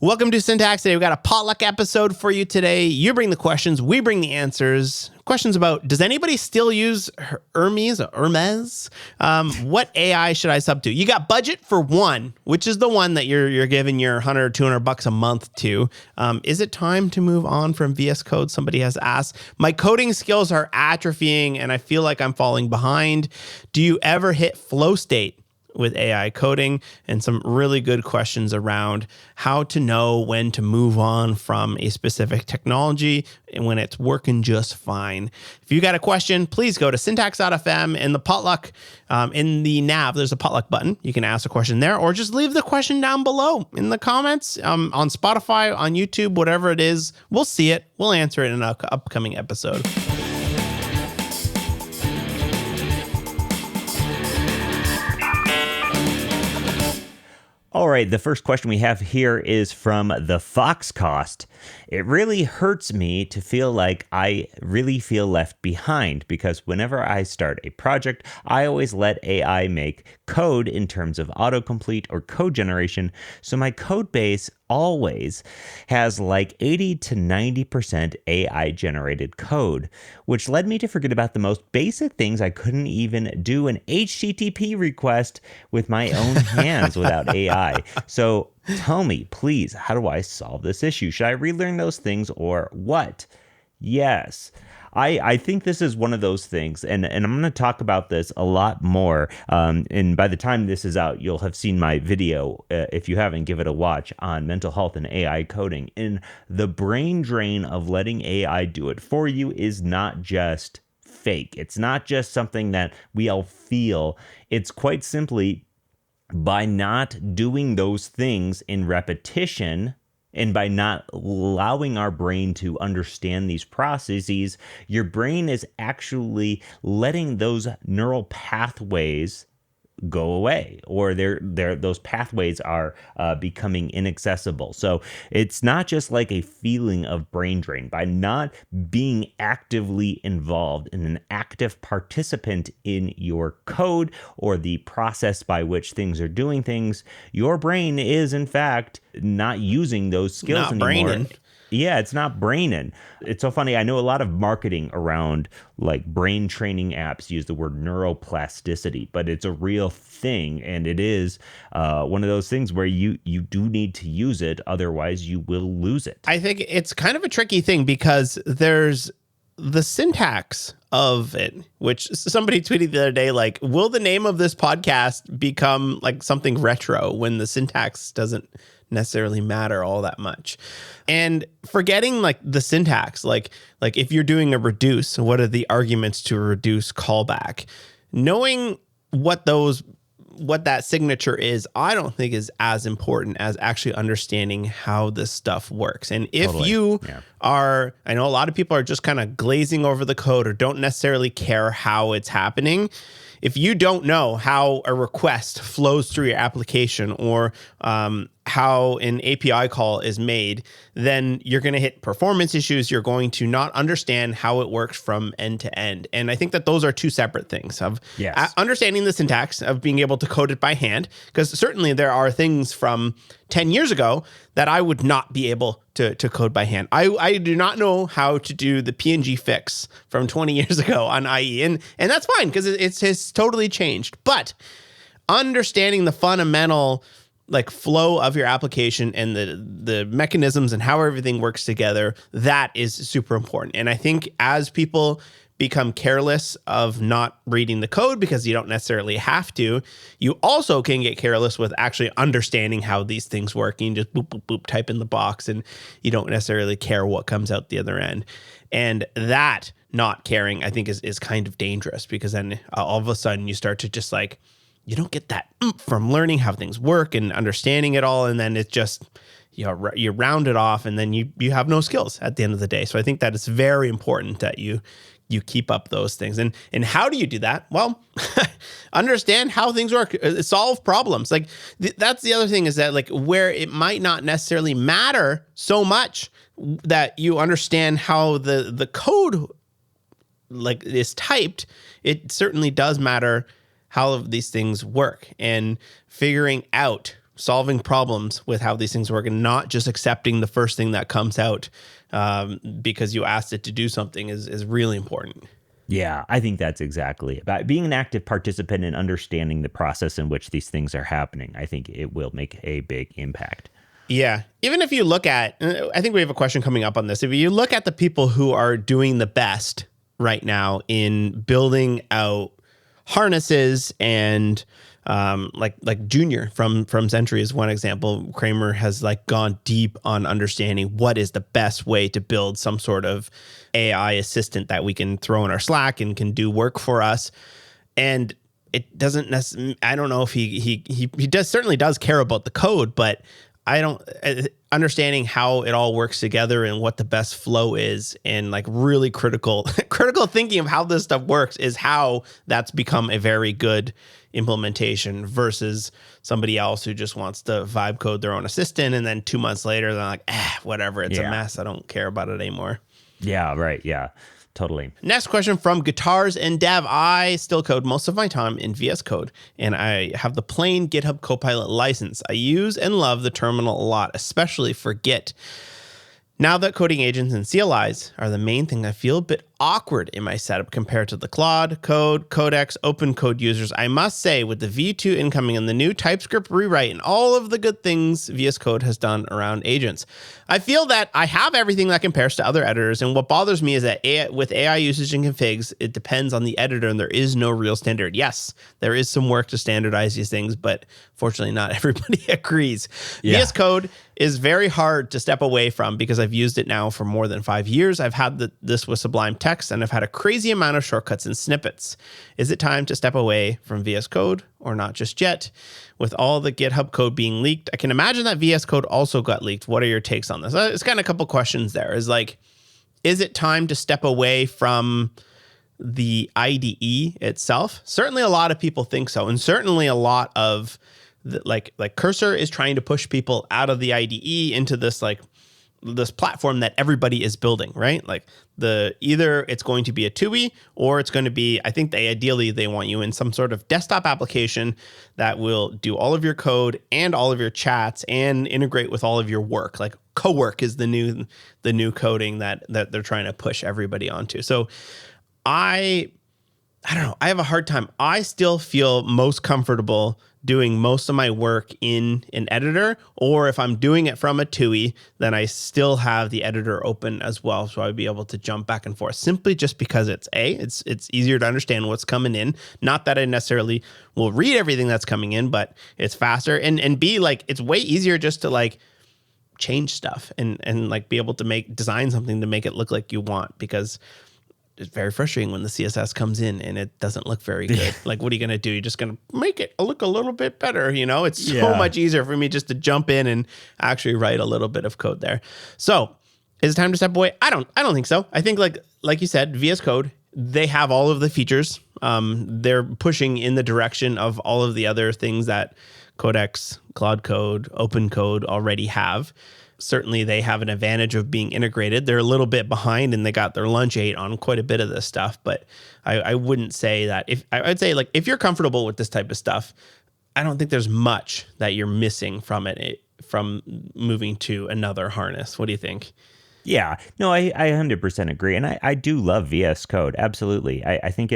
Welcome to Syntax. Today we've got a potluck episode for you today. You bring the questions, we bring the answers. Questions about, does anybody still use Hermes or Hermes? What AI should I sub to? You got budget for one, which is the one that you're giving your $100 or $200 a month to. Is it time to move on from VS Code? Somebody has asked. My coding skills are atrophying and I feel like I'm falling behind. Do you ever hit flow state with AI coding? And some really good questions around how to know when to move on from a specific technology and when it's working just fine. If you got a question, please go to syntax.fm in the potluck, in the nav, there's a potluck button. You can ask a question there or just leave the question down below in the comments on Spotify, on YouTube, whatever it is. We'll see it. We'll answer it in an upcoming episode. All right, the first question we have here is from the Fox Cost. It really hurts me to feel like I really feel left behind because whenever I start a project, I always let AI make code in terms of autocomplete or code generation. So my code base always has like 80 to 90% AI generated code, which led me to forget about the most basic things. I couldn't even do an HTTP request with my own hands without AI. So tell me, please, how do I solve this issue? Should I relearn those things or what? Yes. I think this is one of those things, and I'm going to talk about this a lot more, and by the time this is out, you'll have seen my video, if you haven't, give it a watch, on mental health and AI coding. And the brain drain of letting AI do it for you is not just fake. It's not just something that we all feel. It's quite simply by not doing those things in repetition, and by not allowing our brain to understand these processes, your brain is actually letting those neural pathways go away, or those pathways are becoming inaccessible. So it's not just like a feeling of brain drain. By not being actively involved and an active participant in your code or the process by which things are doing things, your brain is in fact not using those skills anymore. Braining. Yeah, it's not braining. It's so funny. I know a lot of marketing around like brain training apps use the word neuroplasticity, but it's a real thing. And it is one of those things where you do need to use it. Otherwise, you will lose it. I think it's kind of a tricky thing because there's the syntax of it, which somebody tweeted the other day, like, will the name of this podcast become like something retro when the syntax doesn't necessarily matter all that much? And forgetting like the syntax, like if you're doing a reduce, what are the arguments to a reduce callback? Knowing what that signature is, I don't think is as important as actually understanding how this stuff works. And if you are, I know a lot of people are just kind of glazing over the code or don't necessarily care how it's happening. If you don't know how a request flows through your application or how an API call is made, then you're going to hit performance issues. You're going to not understand how it works from end to end. And I think that those are two separate things of understanding the syntax, of being able to code it by hand, because certainly there are things from 10 years ago that I would not be able to code by hand. I do not know how to do the PNG fix from 20 years ago on IE. And that's fine because it's totally changed. But understanding the fundamental like flow of your application and the mechanisms and how everything works together, that is super important. And I think as people become careless of not reading the code because you don't necessarily have to, you also can get careless with actually understanding how these things work. You can just boop, boop, boop, type in the box and you don't necessarily care what comes out the other end. And that not caring, I think, is kind of dangerous because then all of a sudden you start to just like, you don't get that from learning how things work and understanding it all. And then it's just, you round it off and then you have no skills at the end of the day. So I think that it's very important that you keep up those things. And how do you do that? Well, understand how things work, solve problems. Like that's the other thing is that like where it might not necessarily matter so much that you understand how the code like is typed, it certainly does matter how these things work and figuring out solving problems with how these things work and not just accepting the first thing that comes out because you asked it to do something is really important. Yeah, I think that's exactly about being an active participant and understanding the process in which these things are happening. I think it will make a big impact. Yeah. Even if you look at, I think we have a question coming up on this. If you look at the people who are doing the best right now in building out harnesses and like Junior from Sentry is one example. Kramer has like gone deep on understanding what is the best way to build some sort of AI assistant that we can throw in our Slack and can do work for us. And it doesn't necessarily, I don't know if he certainly does care about the code, but I don't understanding how it all works together and what the best flow is and like really critical thinking of how this stuff works is how that's become a very good implementation versus somebody else who just wants to vibe code their own assistant. And then 2 months later, they're like, whatever, it's a mess. I don't care about it anymore. Yeah, right. Yeah. Totally. Next question from Guitars and Dev. I still code most of my time in VS Code, and I have the plain GitHub Copilot license. I use and love the terminal a lot, especially for Git. Now that coding agents and CLIs are the main thing, I feel a bit awkward in my setup compared to the Claude, Code, Codex, open code users. I must say, with the V2 incoming and the new TypeScript rewrite and all of the good things VS Code has done around agents, I feel that I have everything that compares to other editors. And what bothers me is that with AI usage and configs, it depends on the editor and there is no real standard. Yes, there is some work to standardize these things, but fortunately not everybody agrees. Yeah. VS Code is very hard to step away from because I've used it now for more than 5 years. I've had this with Sublime Text and I've had a crazy amount of shortcuts and snippets. Is it time to step away from VS Code or not just yet? With all the GitHub code being leaked, I can imagine that VS Code also got leaked. What are your takes on this? It's kind of a couple questions there. Is it time to step away from the IDE itself? Certainly a lot of people think so. And certainly a lot of like Cursor is trying to push people out of the IDE into this this platform that everybody is building, right? Like either it's going to be a TUI or it's going to be, I think ideally they want you in some sort of desktop application that will do all of your code and all of your chats and integrate with all of your work. Like cowork is the new coding that they're trying to push everybody onto. So I don't know. I have a hard time. I still feel most comfortable doing most of my work in an editor, or if I'm doing it from a TUI, then I still have the editor open as well. So I'd be able to jump back and forth simply just because it's easier to understand what's coming in. Not that I necessarily will read everything that's coming in, but it's faster. And B, like, it's way easier just to like change stuff and like be able to design something to make it look like you want, because it's very frustrating when the CSS comes in and it doesn't look very good. Like, what are you going to do? You're just going to make it look a little bit better. You know, it's so much easier for me just to jump in and actually write a little bit of code there. So is it time to step away? I don't think so. I think like you said, VS Code, they have all of the features. They're pushing in the direction of all of the other things that Codex, Claude Code, Open Code already have. Certainly they have an advantage of being integrated. They're a little bit behind and they got their lunch ate on quite a bit of this stuff. But I wouldn't say that. I'd say like if you're comfortable with this type of stuff, I don't think there's much that you're missing from from moving to another harness. What do you think? Yeah, no, I 100% agree. And I do love VS Code. Absolutely. I think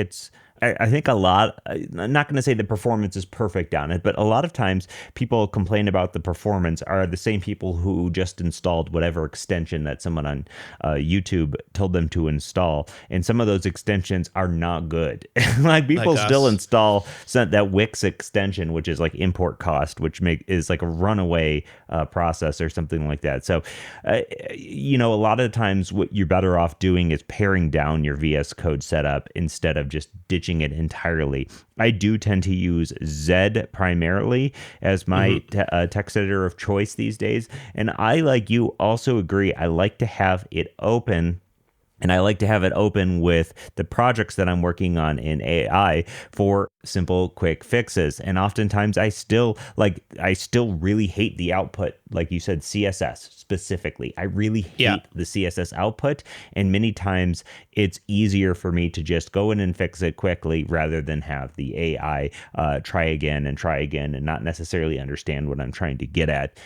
I think a lot, I'm not going to say the performance is perfect on it, but a lot of times people complain about the performance are the same people who just installed whatever extension that someone on YouTube told them to install. And some of those extensions are not good. Like people still install that Wix extension, which is like import cost, which is like a runaway process or something like that. So, a lot of the times what you're better off doing is paring down your VS Code setup instead of just ditching it entirely. I do tend to use Zed primarily as my text editor of choice these days. And I, like you, also agree. I like to have it open And I like to have it open with the projects that I'm working on in AI for simple, quick fixes. And oftentimes I still really hate the output. Like you said, CSS specifically. I really Yeah. hate the CSS output. And many times it's easier for me to just go in and fix it quickly rather than have the AI try again and not necessarily understand what I'm trying to get at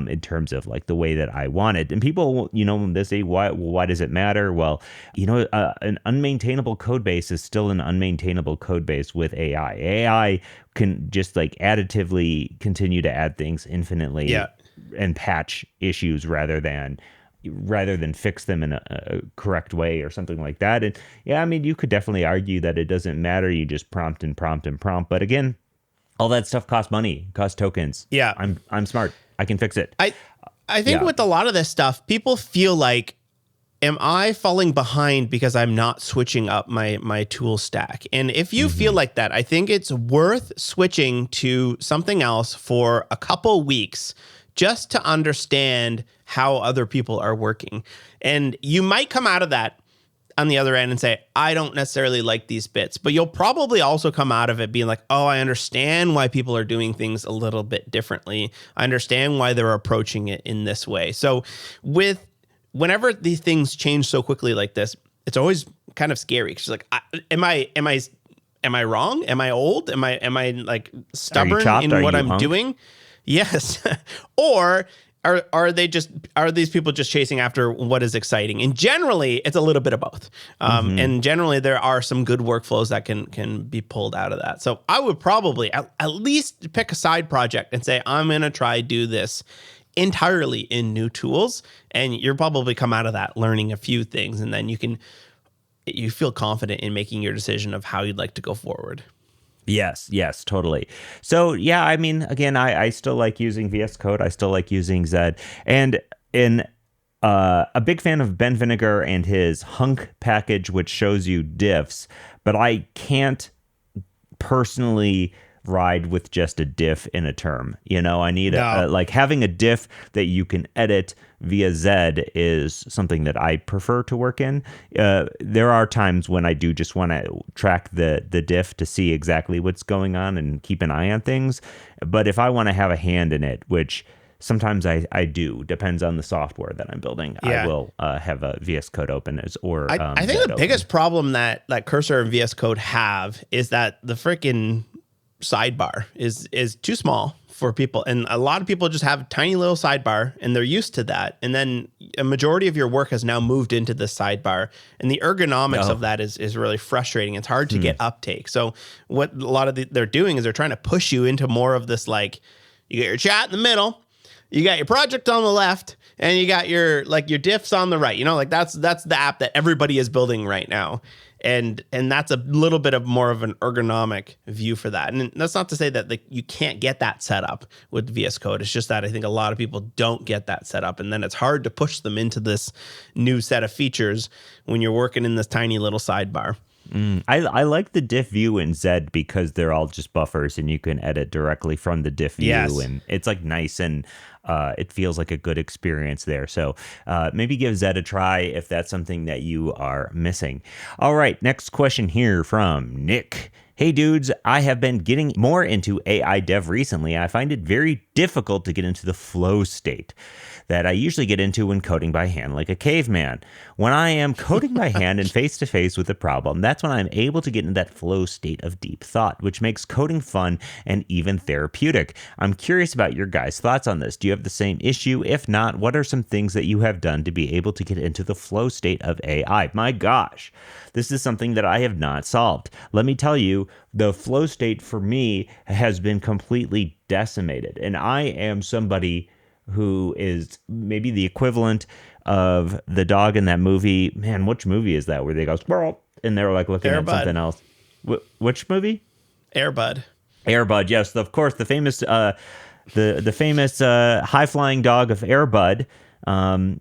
in terms of like the way that I want it. And people, they say, why does it matter? Well, an unmaintainable code base is still an unmaintainable code base with AI. AI can just like additively continue to add things infinitely and patch issues rather than fix them in a correct way or something like that. And yeah, I mean, you could definitely argue that it doesn't matter. You just prompt and prompt and prompt. But again, all that stuff costs money, costs tokens. Yeah. I'm smart. I can fix it. I think with a lot of this stuff, people feel like, am I falling behind because I'm not switching up my tool stack? And if you feel like that, I think it's worth switching to something else for a couple weeks just to understand how other people are working. And you might come out of that on the other end and say, I don't necessarily like these bits, but you'll probably also come out of it being like, oh, I understand why people are doing things a little bit differently. I understand why they're approaching it in this way. So whenever these things change so quickly like this, it's always kind of scary. Cause like, am I wrong? Am I old? Am I like stubborn in what I'm doing? Yes. Or are these people just chasing after what is exciting? And generally it's a little bit of both. And generally there are some good workflows that can be pulled out of that. So I would probably at least pick a side project and say, I'm going to try do this entirely in new tools, and you'll probably come out of that learning a few things, and then you feel confident in making your decision of how you'd like to go forward. Yes, totally. So yeah, I mean, again, I still like using VS Code. I still like using Zed, and a big fan of Ben Vinegar and his hunk package, which shows you diffs, but I can't personally ride with just a diff in a term. I need like having a diff that you can edit via Zed is something that I prefer to work in. There are times when I do just want to track the diff to see exactly what's going on and keep an eye on things. But if I want to have a hand in it, which sometimes I do, depends on the software that I'm building, I will have a VS Code open I think the biggest problem that Cursor and VS Code have is that the freaking sidebar is too small for people, and a lot of people just have a tiny little sidebar and they're used to that, and then a majority of your work has now moved into the sidebar, and the ergonomics of that is really frustrating. It's hard to get uptake. So what a lot of they're doing is they're trying to push you into more of this, like, you got your chat in the middle, you got your project on the left, and you got your diffs on the right. That's the app that everybody is building right now. And that's a little bit of more of an ergonomic view for that. And that's not to say that you can't get that set up with VS Code. It's just that I think a lot of people don't get that set up. And then it's hard to push them into this new set of features when you're working in this tiny little sidebar. I like the diff view in Zed because they're all just buffers and you can edit directly from the diff view. And it's like nice, and it feels like a good experience there. So maybe give Zed a try if that's something that you are missing. All right, next question here from Nick. Hey dudes, I have been getting more into AI dev recently. I find it very difficult to get into the flow state that I usually get into when coding by hand like a caveman. When I am coding by hand and face to face with a problem, that's when I'm able to get into that flow state of deep thought, which makes coding fun and even therapeutic. I'm curious about your guys' thoughts on this. Do you have the same issue? If not, what are some things that you have done to be able to get into the flow state of AI? My gosh, this is something that I have not solved. Let me tell you, the flow state for me has been completely decimated. And I am somebody who is maybe the equivalent of the dog in that movie. Man, which movie is that where they go, squirrel, and they're like looking at something else? Which movie? Air Bud. Air Bud, yes. Of course, the famous the famous high-flying dog of Air Bud, who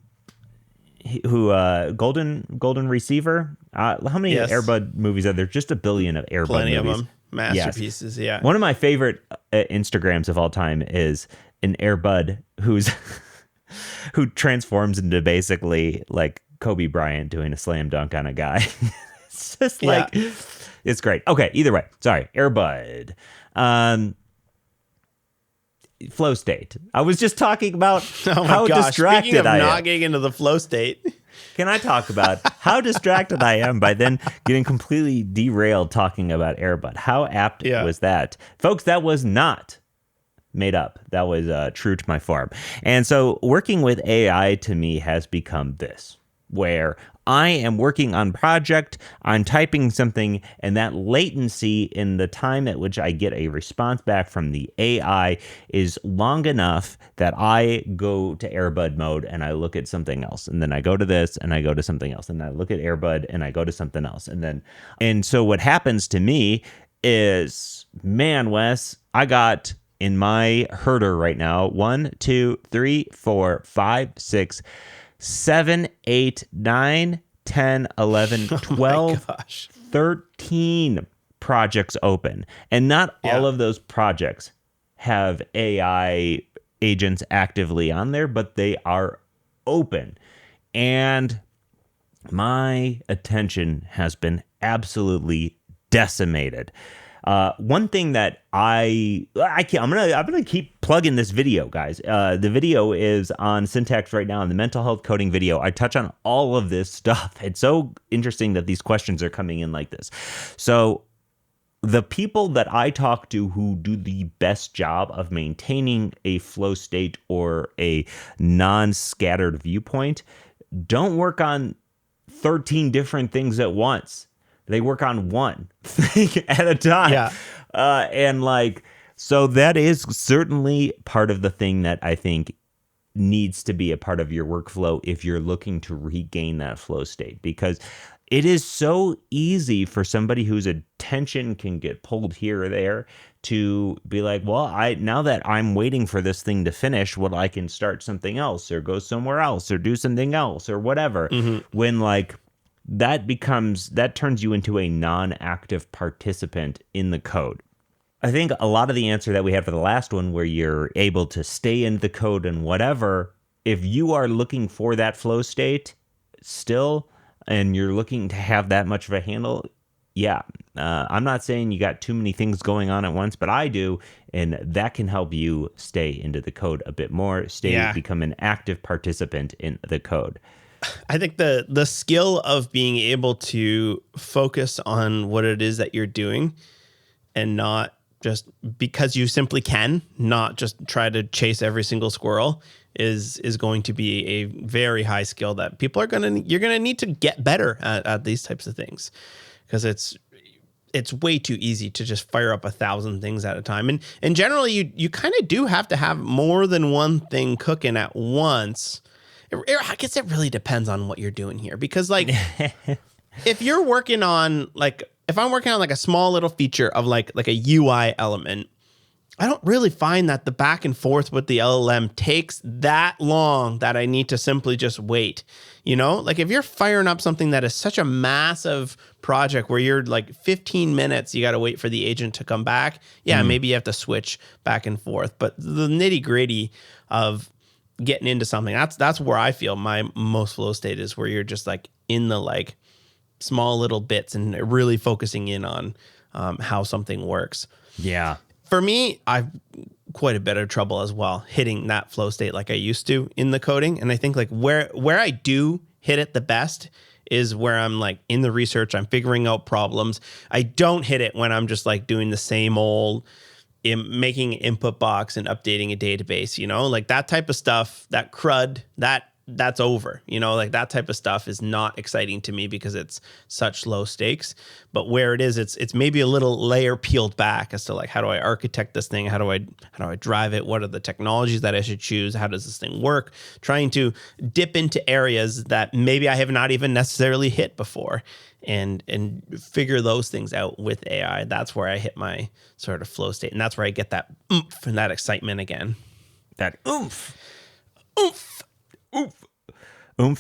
golden receiver. How many Air Bud movies are there? Just a billion of Air Bud movies. Plenty of them. Masterpieces, yeah. One of my favorite Instagrams of all time is an Air Bud who transforms into basically like Kobe Bryant doing a slam dunk on a guy. It's just like, it's great. Okay, either way. Sorry, Airbud. Flow state. I was just talking about how distracted Speaking of I not am. getting into the flow state. Can I talk about how distracted I am by then getting completely derailed talking about Airbud? How apt was that? Folks, that was not made up. That was true to my form. And so working with AI to me has become this, where I am working on project, I'm typing something, and that latency in the time at which I get a response back from the AI is long enough that I go to Airbud mode and I look at something else. And then I go to this and I go to something else. And I look at Airbud and I go to something else. And so what happens to me is, man, Wes, I got in my herder right now, 1, 2, 3, 4, 5, 6, 7, 8, 9, 10, 11, 12, 13 projects open. And not all of those projects have AI agents actively on there, but they are open. And my attention has been absolutely decimated. One thing that I'm gonna keep plugging this video, guys. The video is on Syntax right now, in the mental health coding video. I touch on all of this stuff. It's so interesting that these questions are coming in like this. So the people that I talk to who do the best job of maintaining a flow state or a non-scattered viewpoint don't work on 13 different things at once. They work on one thing at a time. Yeah. So that is certainly part of the thing that I think needs to be a part of your workflow if you're looking to regain that flow state, because it is so easy for somebody whose attention can get pulled here or there to be like, well, now that I'm waiting for this thing to finish, well, I can start something else or go somewhere else or do something else or whatever. When that turns you into a non-active participant in the code. I think a lot of the answer that we had for the last one, where you're able to stay in the code and whatever, if you are looking for that flow state still, and you're looking to have that much of a handle, I'm not saying you got too many things going on at once, but I do, and that can help you stay into the code a bit more, become an active participant in the code. I think the skill of being able to focus on what it is that you're doing and not just because you simply can, not just try to chase every single squirrel is going to be a very high skill that you're going to need to get better at these types of things, because it's way too easy to just fire up 1,000 things at a time. And generally you kind of do have to have more than one thing cooking at once. I guess it really depends on what you're doing here, because if you're working on if I'm working on a small little feature of like a UI element, I don't really find that the back and forth with the LLM takes that long that I need to simply just wait. If you're firing up something that is such a massive project where you're 15 minutes, you got to wait for the agent to come back. Yeah, maybe you have to switch back and forth. But the nitty gritty of getting into something, that's where I feel my most flow state is, where you're just in the small little bits and really focusing in on how something works. Yeah. For me, I've quite a bit of trouble as well hitting that flow state like I used to in the coding. And I think where I do hit it the best is where I'm in the research, I'm figuring out problems. I don't hit it when I'm just doing the same old making an input box and updating a database, that type of stuff, that crud, that's over, that type of stuff is not exciting to me because it's such low stakes. But where it is, it's maybe a little layer peeled back as to how do I architect this thing? How do I drive it? What are the technologies that I should choose? How does this thing work? Trying to dip into areas that maybe I have not even necessarily hit before and figure those things out with AI. That's where I hit my sort of flow state. And that's where I get that oomph and that excitement again. That oomph.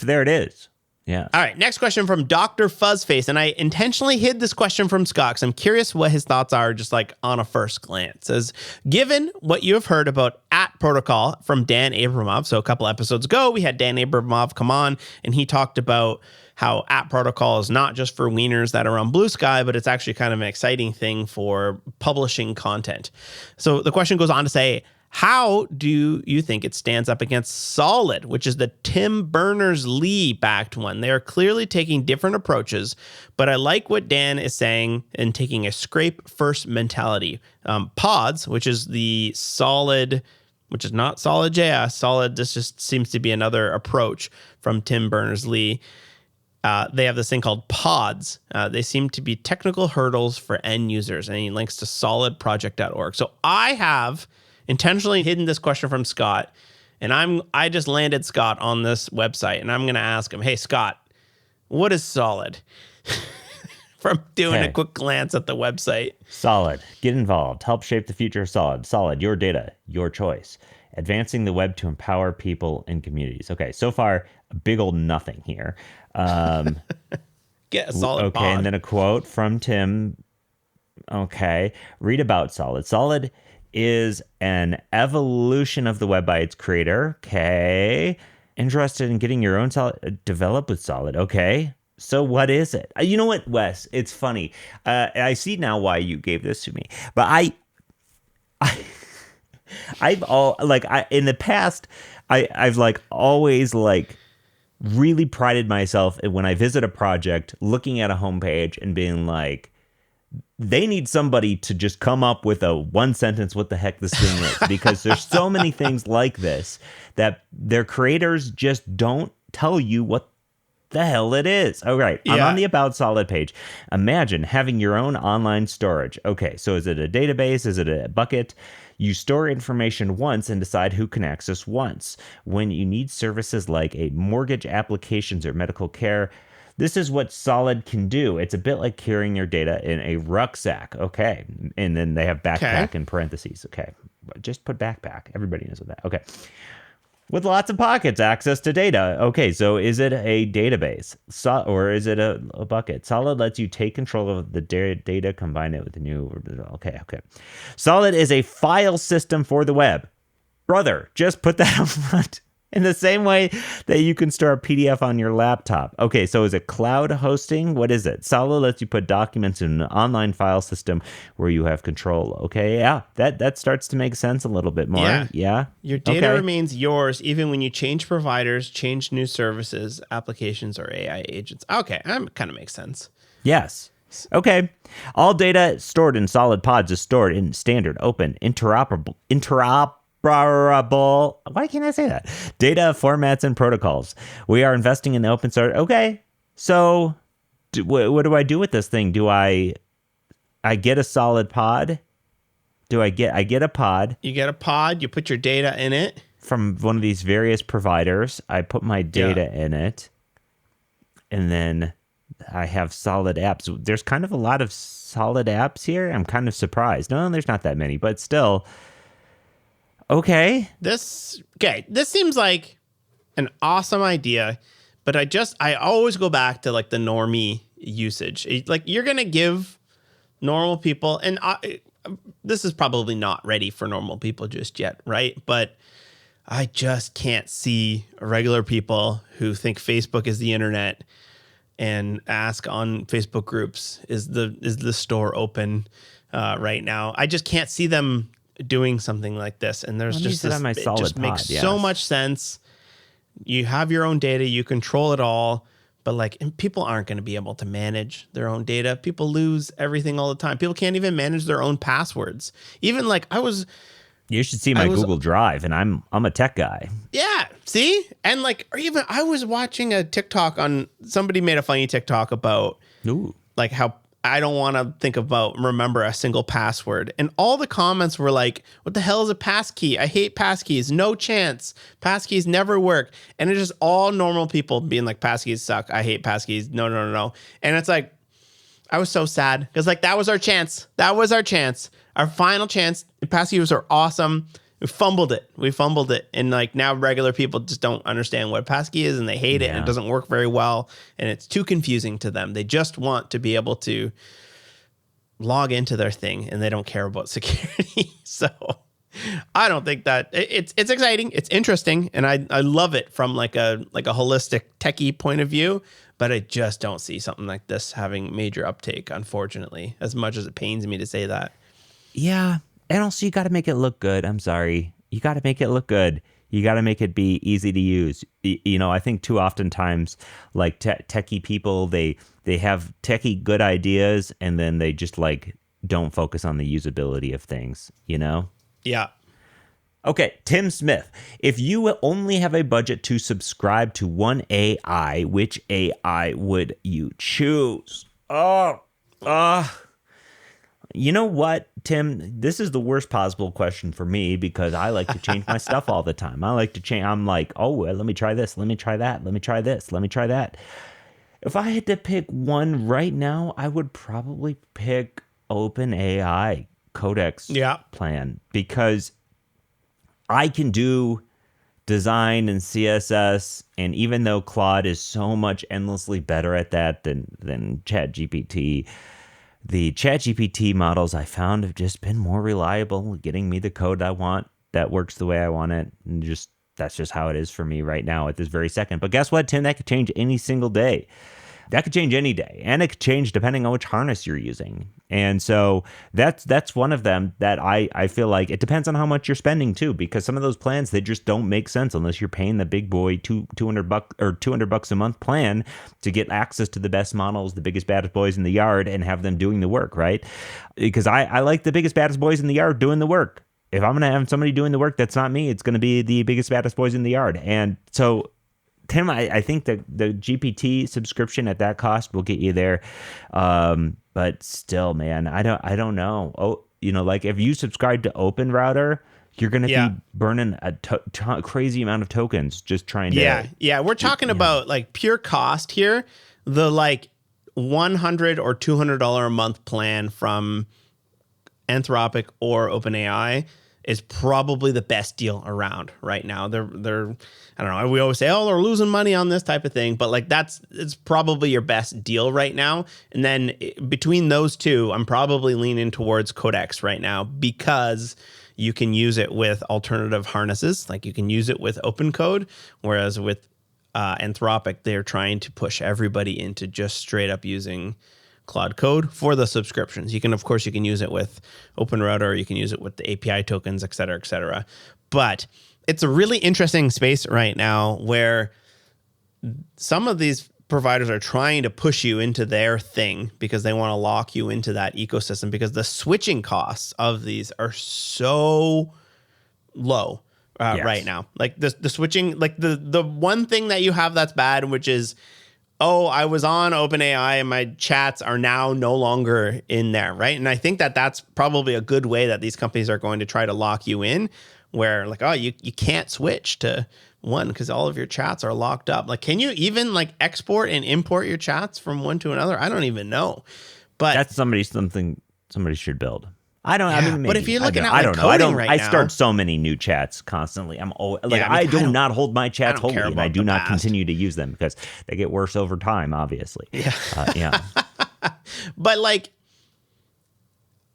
There it is. Yeah. All right. Next question from Dr. Fuzzface. And I intentionally hid this question from Scott because I'm curious what his thoughts are just on a first glance. It says, given what you have heard about App Protocol from Dan Abramov. So a couple episodes ago, we had Dan Abramov come on, and he talked about how App Protocol is not just for wieners that are on Blue Sky, but it's actually kind of an exciting thing for publishing content. So the question goes on to say, how do you think it stands up against Solid, which is the Tim Berners-Lee backed one? They are clearly taking different approaches, but I like what Dan is saying in taking a scrape first mentality. Pods, which is the Solid, which is not Solid.js. Solid, this just seems to be another approach from Tim Berners-Lee. They have this thing called pods. They seem to be technical hurdles for end users, and he links to solidproject.org. So I have intentionally hidden this question from Scott, and I just landed Scott on this website, and I'm going to ask him, hey, Scott, what is Solid? From doing a quick glance at the website. Solid. Get involved. Help shape the future of Solid. Solid. Your data. Your choice. Advancing the web to empower people and communities. Okay, so far, a big old nothing here. Get a solid pod. And then a quote from Tim. Okay. Read about Solid. Solid is an evolution of the web by its creator. Okay. Interested in getting your own Solid? Develop with Solid. Okay. So what is it? You know what, Wes? It's funny. I see now why you gave this to me. But in the past, I've like always like really prided myself when I visit a project, looking at a homepage and being like, they need somebody to just come up with a one sentence, what the heck this thing is, because there's so many things like this that their creators just don't tell you what the hell it is. All right. Yeah. I'm on the About Solid page. Imagine having your own online storage. Okay. So is it a database? Is it a bucket? You store information once and decide who can access once. When you need services like a mortgage applications or medical care, this is what Solid can do. It's a bit like carrying your data in a rucksack. Okay. And then they have backpack in parentheses. Okay. Just put backpack. Everybody knows what that. Okay. With lots of pockets, access to data. Okay, so is it a database or is it a bucket? Solid lets you take control of the data, combine it with the new... Okay. Solid is a file system for the web. Brother, just put that up front. In the same way that you can store a PDF on your laptop. Okay, so is it cloud hosting? What is it? Solid lets you put documents in an online file system where you have control. Okay, yeah, that starts to make sense a little bit more. Yeah. Your data remains yours even when you change providers, change new services, applications, or AI agents. Okay, that kind of makes sense. Yes. Okay. All data stored in Solid Pods is stored in standard, open, interoperable. Why can't I say that? Data, formats, and protocols. We are investing in the open source. Okay, so what do I do with this thing? Do I get a Solid pod? I get a pod? You get a pod. You put your data in it from one of these various providers. I put my data in it, and then I have Solid apps. There's kind of a lot of Solid apps here. I'm kind of surprised. No, there's not that many, but still. Okay. This seems like an awesome idea, but I always go back to like the normie usage. Like you're going to give normal people, and this is probably not ready for normal people just yet, right? But I just can't see regular people who think Facebook is the internet and ask on Facebook groups, is the store open right now? I just can't see them doing something like this, and there's just this, it just makes so much sense. You have your own data, you control it all, but like, and people aren't going to be able to manage their own data. People lose everything all the time. People can't even manage their own passwords. Even like you should see my Google Drive, and I'm a tech guy. Yeah, see, and like, or even I was watching a TikTok on somebody made a funny TikTok about like how I don't want to remember a single password. And all the comments were like, what the hell is a passkey? I hate passkeys. No chance. Passkeys never work. And it's just all normal people being like, passkeys suck. I hate passkeys. No. And it's like, I was so sad because like, that was our chance. Our final chance. Passkeys are awesome. We fumbled it. And like now regular people just don't understand what a passkey is and they hate it and it doesn't work very well. And it's too confusing to them. They just want to be able to log into their thing and they don't care about security. So I don't think that it's exciting. It's interesting, and I love it from like a holistic techie point of view. But I just don't see something like this having major uptake, unfortunately. As much as it pains me to say that. Yeah, and also you got to make it look good. I'm sorry, you got to make it look good. You got to make it be easy to use. I think too often times, like techie people, they have techie good ideas, and then they just like don't focus on the usability of things. Yeah. Okay, Tim Smith. If you only have a budget to subscribe to one AI, which AI would you choose? You know what, Tim? This is the worst possible question for me because I like to change my stuff all the time. I like to change. I'm like, let me try this. Let me try that. Let me try this. Let me try that. If I had to pick one right now, I would probably pick OpenAI Codex plan because I can do design and CSS, and even though Claude is so much endlessly better at that than ChatGPT, the ChatGPT models I found have just been more reliable, getting me the code I want that works the way I want it, and that's just how it is for me right now at this very second. But guess what, Tim? That could change any single day. That could change any day, and it could change depending on which harness you're using. And so that's one of them that I feel like it depends on how much you're spending too, because some of those plans, they just don't make sense unless you're paying the big boy $200 or $200 a month plan to get access to the best models, the biggest baddest boys in the yard, and have them doing the work, right? Because I like the biggest baddest boys in the yard doing the work. If I'm gonna have somebody doing the work that's not me, it's gonna be the biggest baddest boys in the yard. And so Tim, I think that the GPT subscription at that cost will get you there. But still, man, I don't know. Like if you subscribe to Open Router, you're going to be burning a crazy amount of tokens just trying to. Yeah. We're talking about like pure cost here. The like $100 or $200 a month plan from Anthropic or OpenAI is probably the best deal around right now. They're I don't know. We always say, they're losing money on this type of thing, but like it's probably your best deal right now. And then between those two, I'm probably leaning towards Codex right now because you can use it with alternative harnesses. Like you can use it with open code, whereas with Anthropic, they're trying to push everybody into just straight up using Claude Code for the subscriptions. You can use it with OpenRouter, or you can use it with the API tokens, et cetera, et cetera. But it's a really interesting space right now where some of these providers are trying to push you into their thing because they want to lock you into that ecosystem because the switching costs of these are so low right now. Like the switching, like the one thing that you have that's bad, which is, I was on OpenAI and my chats are now no longer in there, right? And I think that that's probably a good way that these companies are going to try to lock you in, where like, you can't switch to one because all of your chats are locked up. Like, can you even like export and import your chats from one to another? I don't even know. But that's somebody should build. I don't. I mean, maybe. But if you're looking at I don't know. coding I start so many new chats constantly. I'm always like, I do not hold my chats holy, and I do not continue to use them because they get worse over time. Obviously, yeah. But like,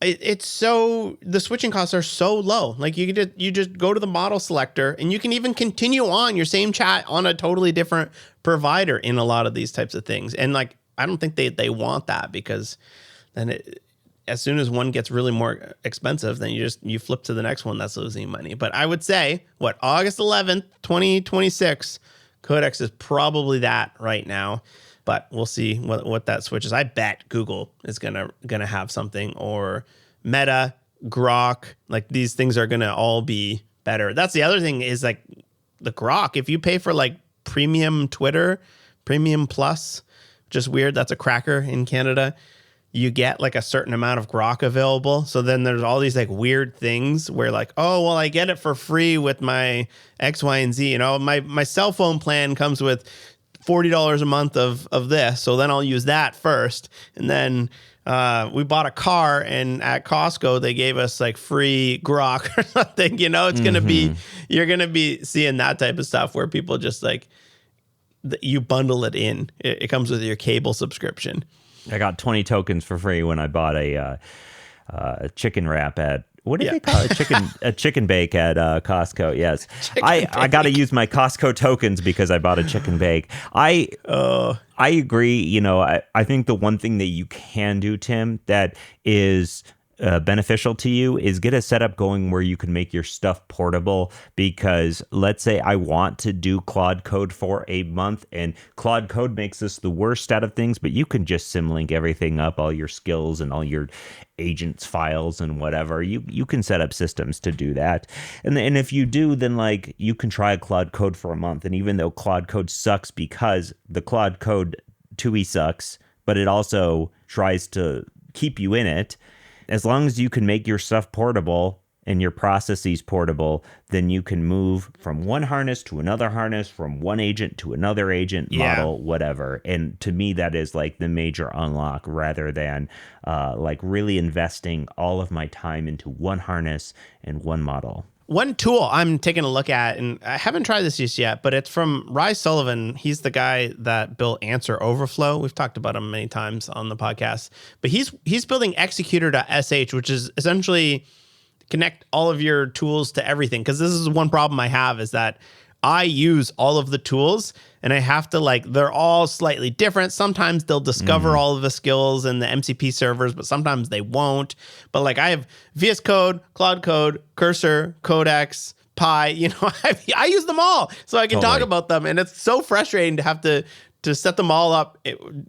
it's so the switching costs are so low. Like you just go to the model selector, and you can even continue on your same chat on a totally different provider in a lot of these types of things. And like, I don't think they want that because then as soon as one gets really more expensive, then you flip to the next one that's losing money. But I would say, August 11th, 2026, Codex is probably that right now. But we'll see what that switches. I bet Google is gonna have something, or Meta, Grok. Like these things are gonna all be better. That's the other thing is like the Grok. If you pay for like premium Twitter, premium plus, just weird. That's a cracker in Canada. You get like a certain amount of Grok available. So then there's all these like weird things where like, I get it for free with my X, Y, and Z. My cell phone plan comes with $40 a month of this. So then I'll use that first. And then we bought a car, and at Costco, they gave us like free Grok or something. It's going to be, you're going to be seeing that type of stuff where people just like, you bundle it in. It comes with your cable subscription. I got 20 tokens for free when I bought a chicken wrap at What do they call it? A chicken bake at Costco. Yes, I got to use my Costco tokens because I bought a chicken bake. I agree. You know, I think the one thing that you can do, Tim, that is beneficial to you is get a setup going where you can make your stuff portable. Because let's say I want to do Claude Code for a month, and Claude Code makes this the worst out of things, but you can just symlink everything up, all your skills and all your agents files and whatever. You can set up systems to do that. And if you do, then like you can try Claude Code for a month. And even though Claude Code sucks because the Claude Code TUI sucks, but it also tries to keep you in it. As long as you can make your stuff portable and your processes portable, then you can move from one harness to another harness, from one agent to another agent, model, whatever. And to me, that is like the major unlock, rather than like really investing all of my time into one harness and one model. One tool I'm taking a look at, and I haven't tried this just yet, but it's from Rye Sullivan. He's the guy that built Answer Overflow. We've talked about him many times on the podcast, but he's building executor.sh, which is essentially connect all of your tools to everything. Because this is one problem I have, is that I use all of the tools and I have to they're all slightly different. Sometimes they'll discover all of the skills in the MCP servers, but sometimes they won't. But I have VS Code, Claude Code, Cursor, Codex, Pi, I use them all so I can talk about them. And it's so frustrating to have to set them all up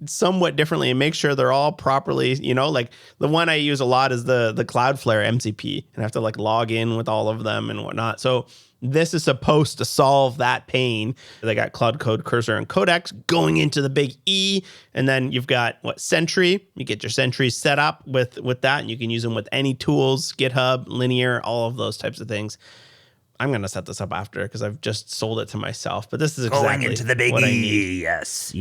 somewhat differently and make sure they're all properly, the one I use a lot is the Cloudflare MCP, and I have to log in with all of them and whatnot. So this is supposed to solve that pain. They got Claude Code, Cursor, and Codex going into the big E. And then you've got Sentry. You get your Sentries set up with that, and you can use them with any tools, GitHub, Linear, all of those types of things. I'm going to set this up after because I've just sold it to myself. But this is exactly going into the big what I E. need. Yes.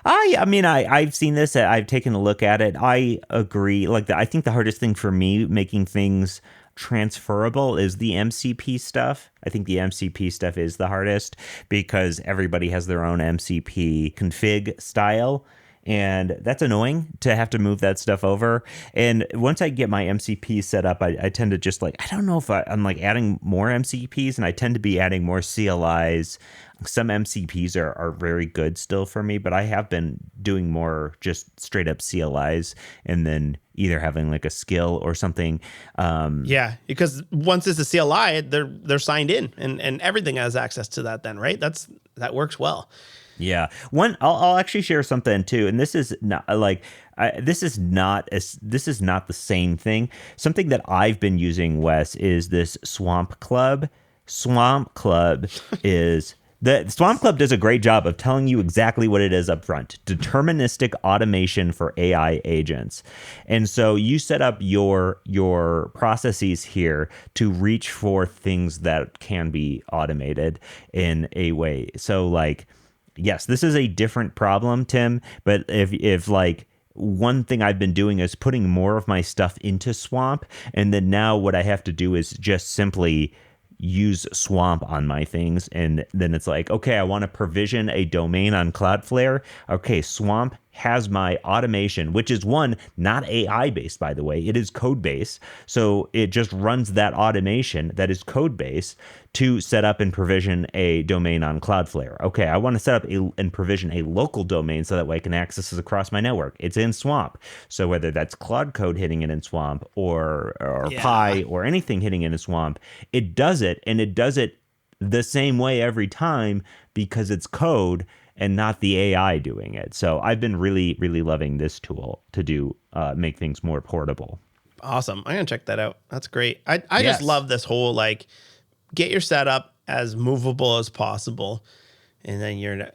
I mean, I've seen this. I've taken a look at it. I agree. I think the hardest thing for me making things transferable is the MCP stuff. I think the MCP stuff is the hardest because everybody has their own MCP config style. And that's annoying to have to move that stuff over. And once I get my MCP set up, I tend to just I don't know if I'm adding more MCPs, and I tend to be adding more CLIs. Some MCPs are very good still for me, but I have been doing more just straight up CLIs and then either having a skill or something. Because once it's a CLI, they're signed in and everything has access to that then, right? That works well. Yeah. I'll actually share something too, and this is not this is not the same thing. Something that I've been using, Wes, is this Swamp Club. Swamp Club is the Swamp Club does a great job of telling you exactly what it is up front. Deterministic automation for AI agents. And so you set up your processes here to reach for things that can be automated in a way. So yes, this is a different problem, Tim, but if one thing I've been doing is putting more of my stuff into Swamp, and then now what I have to do is just simply use Swamp on my things, and then it's okay, I want to provision a domain on Cloudflare. Okay, Swamp has my automation, which is not AI based, by the way. It is code based. So it just runs that automation that is code based to set up and provision a domain on Cloudflare. Okay, I want to set up and provision a local domain so that way I can access this across my network. It's in Swamp. So whether that's Claude Code hitting it in Swamp or Pi or anything hitting it in Swamp, it does it, and it does it the same way every time because it's code and not the AI doing it. So I've been really, really loving this tool to do make things more portable. Awesome. I'm going to check that out. That's great. I just love this whole get your setup as movable as possible. And then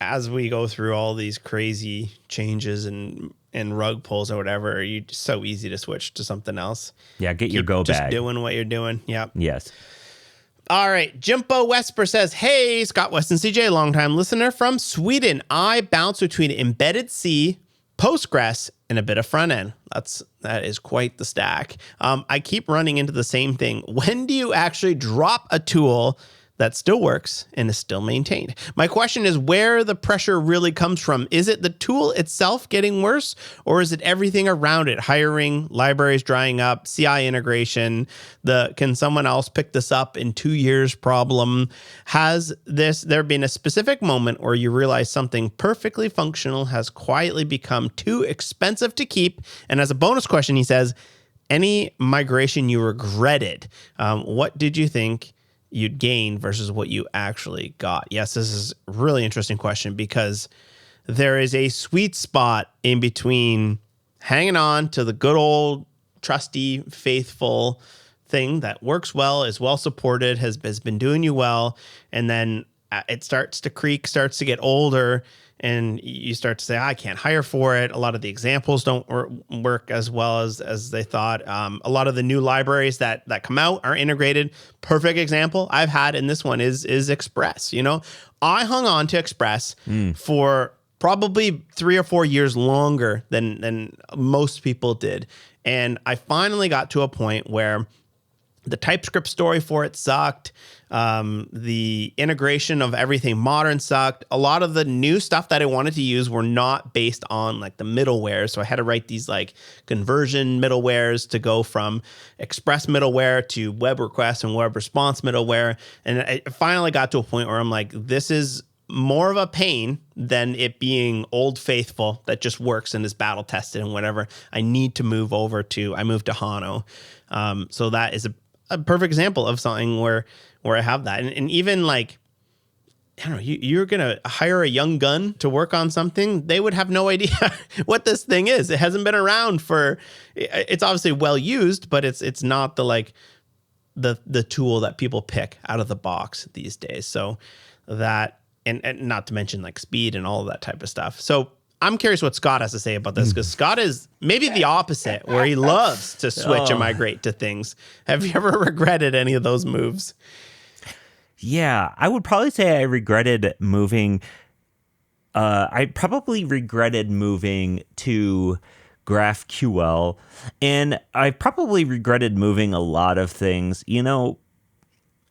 as we go through all these crazy changes and rug pulls or whatever, you're just so easy to switch to something else. Yeah, get your go bag. Just doing what you're doing. Yep. Yes. All right. Jimbo Wesper says, hey, Scott, Weston, CJ, longtime listener from Sweden. I bounce between embedded C, Postgres, and a bit of front end. That is quite the stack. I keep running into the same thing. When do you actually drop a tool that still works and is still maintained. My question is where the pressure really comes from. Is it the tool itself getting worse, or is it everything around it? Hiring, libraries drying up, CI integration, the can someone else pick this up in 2 years problem? Has there been a specific moment where you realize something perfectly functional has quietly become too expensive to keep? And as a bonus question, he says, any migration you regretted? What did you think you'd gain versus what you actually got? Yes, this is a really interesting question because there is a sweet spot in between hanging on to the good old trusty, faithful thing that works well, is well supported, has been doing you well, and then it starts to creak, starts to get older, and you start to say, I can't hire for it. A lot of the examples don't work as well as they thought. A lot of the new libraries that come out are integrated. Perfect example I've had in this one is Express. I hung on to Express for probably 3 or 4 years longer than most people did. And I finally got to a point where the TypeScript story for it sucked. The integration of everything modern sucked. A lot of the new stuff that I wanted to use were not based on like the middleware. So I had to write these like conversion middlewares to go from Express middleware to web request and web response middleware. And I finally got to a point where I'm like, this is more of a pain than it being old faithful that just works and is battle tested and whatever. I need to move over to, I moved to Hano. So that is a perfect example of something where I have that. And even like, I don't know, you're going to hire a young gun to work on something. They would have no idea what this thing is. It hasn't been around it's obviously well used, but it's not the tool that people pick out of the box these days. So that, and not to mention like speed and all of that type of stuff. So I'm curious what Scott has to say about this, because Scott is maybe the opposite, where he loves to switch and migrate to things. Have you ever regretted any of those moves? Yeah, I would probably say I regretted moving. I probably regretted moving to GraphQL, and I probably regretted moving a lot of things.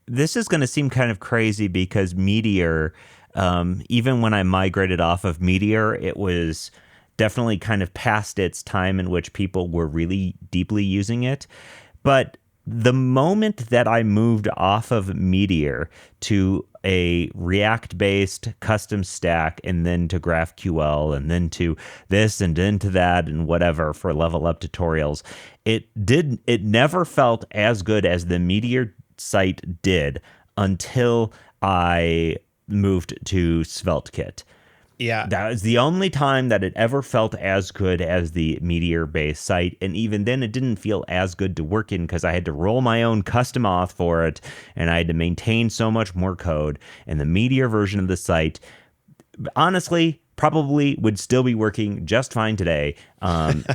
This is going to seem kind of crazy because Meteor, even when I migrated off of Meteor, it was definitely kind of past its time in which people were really deeply using it. But the moment that I moved off of Meteor to a React-based custom stack and then to GraphQL and then to this and then to that and whatever for level up tutorials, it never felt as good as the Meteor site did until I moved to SvelteKit. Yeah. That was the only time that it ever felt as good as the Meteor-based site. And even then, it didn't feel as good to work in because I had to roll my own custom auth for it, and I had to maintain so much more code. And the Meteor version of the site, honestly, probably would still be working just fine today. And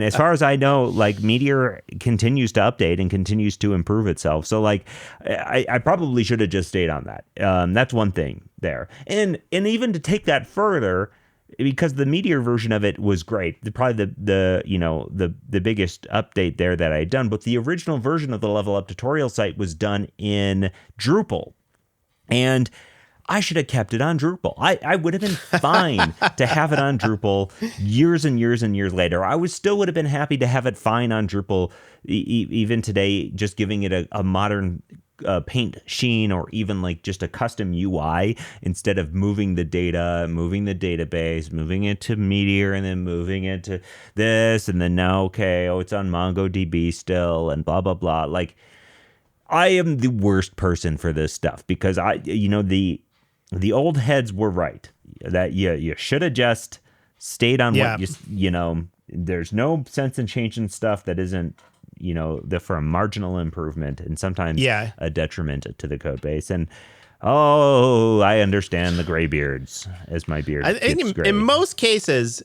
as far as I know, like Meteor continues to update and continues to improve itself. So like, I probably should have just stayed on that. That's one thing there. And even to take that further, because the Meteor version of it was great, probably the biggest update there that I had done, but the original version of the Level Up tutorial site was done in Drupal. And I should have kept it on Drupal. I would have been fine to have it on Drupal years and years and years later. I still would have been happy to have it fine on Drupal even today, just giving it a modern paint sheen or even like just a custom UI instead of moving the data, moving the database, moving it to Meteor and then moving it to this and then now, it's on MongoDB still and blah, blah, blah. Like, I am the worst person for this stuff because the old heads were right that you should have just stayed on what there's no sense in changing stuff that isn't, for a marginal improvement and sometimes a detriment to the code base. And, I understand the gray beards as my beard gets gray. In most cases,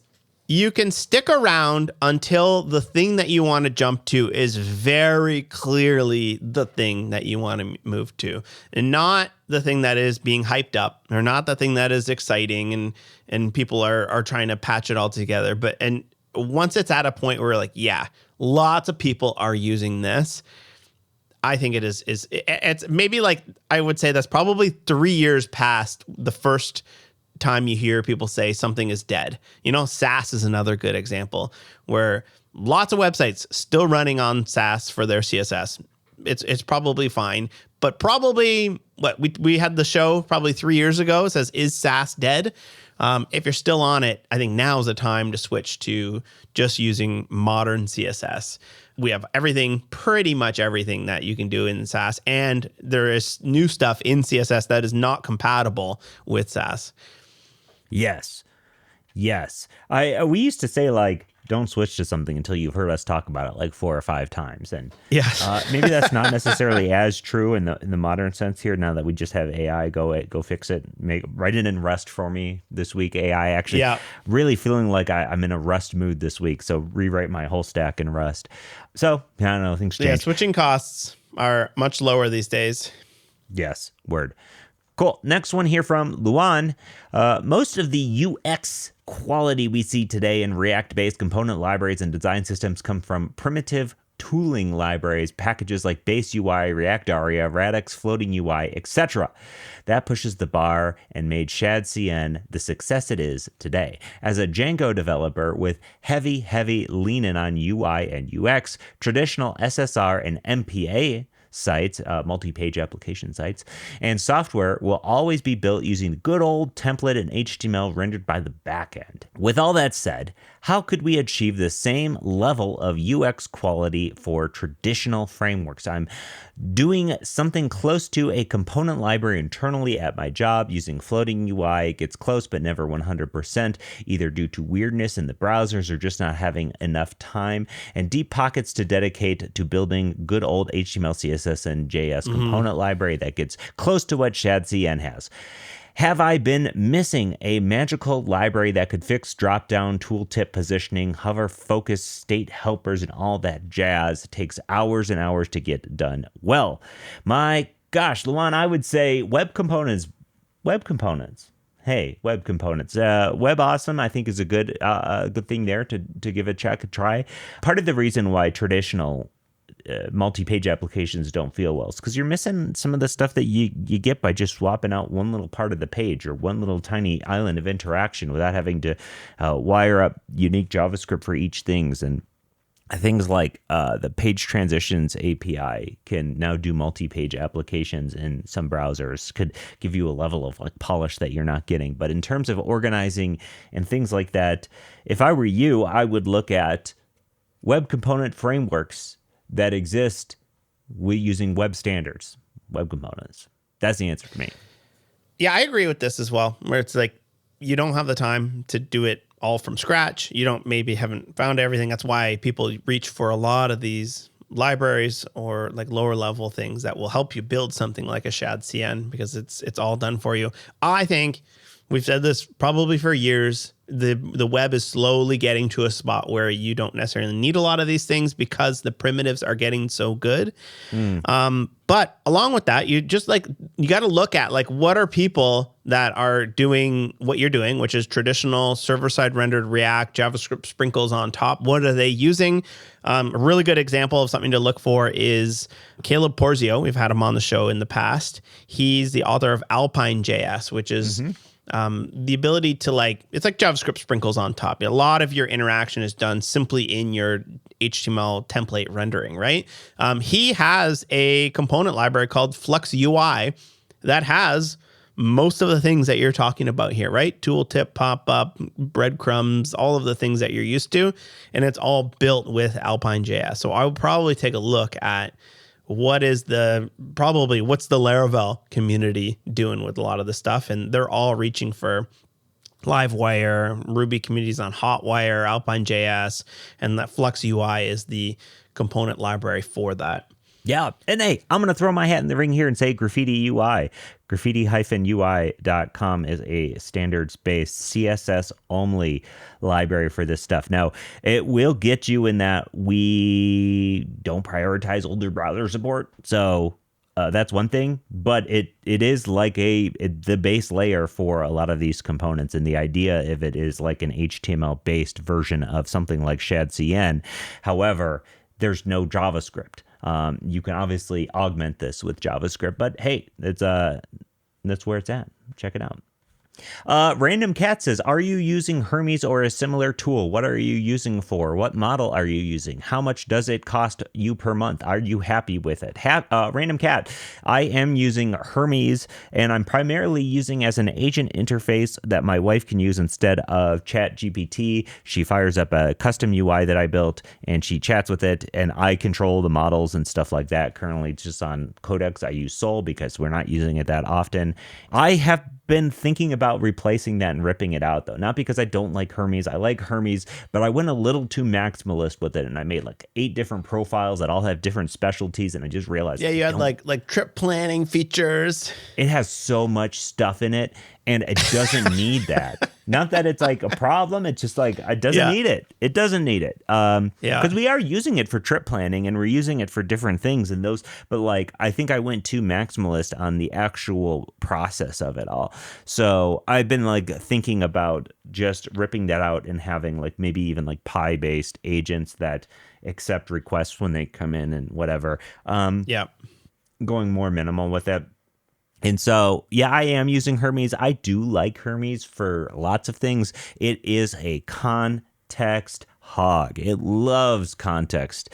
you can stick around until the thing that you want to jump to is very clearly the thing that you want to move to, and not the thing that is being hyped up, or not the thing that is exciting and people are trying to patch it all together. And once it's at a point where like, lots of people are using this, I think it's maybe like, I would say that's probably 3 years past the first time you hear people say something is dead. SaaS is another good example where lots of websites still running on SaaS for their CSS. It's probably fine, but probably we had the show probably 3 years ago. It says, is SaaS dead? If you're still on it, I think now is the time to switch to just using modern CSS. We have pretty much everything that you can do in SaaS, and there is new stuff in CSS that is not compatible with SaaS. Yes. We used to say, like, don't switch to something until you've heard us talk about it like 4 or 5 times. And maybe that's not necessarily as true in the modern sense here, now that we just have AI go fix it, write it in Rust for me this week. AI actually really feeling like I'm in a Rust mood this week. So rewrite my whole stack in Rust. So I don't know, things change. Yeah, switching costs are much lower these days. Yes, word. Cool. Next one here from Luan. Most of the UX quality we see today in React-based component libraries and design systems come from primitive tooling libraries, packages like Base UI, React Aria, Radix, Floating UI, etc. That pushes the bar and made ShadCN the success it is today. As a Django developer with heavy leaning on UI and UX, traditional SSR and MPA sites, multi-page application sites, and software will always be built using good old template and HTML rendered by the backend. With all that said, how could we achieve the same level of UX quality for traditional frameworks? I'm doing something close to a component library internally at my job using floating UI. It gets close, but never 100%, either due to weirdness in the browsers or just not having enough time, and deep pockets to dedicate to building good old HTML, CSS, and JS component library that gets close to what ShadCN has. Have I been missing a magical library that could fix drop-down tooltip positioning, hover focus, state helpers, and all that jazz? It takes hours and hours to get done. Well, my gosh, Luan, I would say web components. Hey, web components. Web Awesome, I think, is a good thing there to give a try. Part of the reason why traditional multi-page applications don't feel well is because you're missing some of the stuff that you get by just swapping out one little part of the page or one little tiny island of interaction without having to wire up unique JavaScript for each things. And things like the page transitions API can now do multi-page applications in some browsers, could give you a level of like polish that you're not getting. But in terms of organizing and things like that, if I were you, I would look at web component frameworks that exist using web standards, web components. That's the answer for me. Yeah, I agree with this as well, where it's like you don't have the time to do it all from scratch. You haven't found everything. That's why people reach for a lot of these libraries or like lower level things that will help you build something like a ShadCN, because it's all done for you. I think we've said this probably for years. The web is slowly getting to a spot where you don't necessarily need a lot of these things because the primitives are getting so good. But along with that, you got to look at like, what are people that are doing what you're doing, which is traditional server-side rendered React, JavaScript sprinkles on top. What are they using? A really good example of something to look for is Caleb Porzio. We've had him on the show in the past. He's the author of Alpine JS, which is the ability to it's like JavaScript sprinkles on top. A lot of your interaction is done simply in your HTML template rendering, right? He has a component library called Flux UI that has most of the things that you're talking about here, right? Tooltip, pop-up, breadcrumbs, all of the things that you're used to. And it's all built with Alpine JS. So I would probably take a look at what's the Laravel community doing with a lot of this stuff. And they're all reaching for Livewire, Ruby communities on Hotwire, Alpine JS, and that Flux UI is the component library for that. Yeah. And hey, I'm going to throw my hat in the ring here and say Graffiti UI. Graffiti-UI.com is a standards-based CSS only library for this stuff. Now, it will get you in that we don't prioritize older browser support. So that's one thing, but it is like the base layer for a lot of these components. And the idea of it is like an HTML-based version of something like ShadCN. However, there's no JavaScript. You can obviously augment this with JavaScript, but hey, that's where it's at. Check it out. Random Cat says, are you using Hermes or a similar tool? What are you using for? What model are you using? How much does it cost you per month? Are you happy with it? Random Cat, I am using Hermes, and I'm primarily using as an agent interface that my wife can use instead of ChatGPT. She fires up a custom UI that I built, and she chats with it, and I control the models and stuff like that. Currently, it's just on Codex. I use Sol because we're not using it that often. I have been thinking about replacing that and ripping it out, though. Not because I don't like Hermes. I like Hermes, but I went a little too maximalist with it, and I made like 8 different profiles that all have different specialties, and I just realized you had like trip planning features. It has so much stuff in it, and it doesn't need that. Not that it's like a problem. It's just like, it doesn't need it. It doesn't need it. Because we are using it for trip planning, and we're using it for different things and those. But like, I think I went too maximalist on the actual process of it all. So I've been like thinking about just ripping that out and having like maybe even like Pi-based agents that accept requests when they come in and whatever. Going more minimal with it. And so, I am using Hermes. I do like Hermes for lots of things. It is a context hog. It loves context.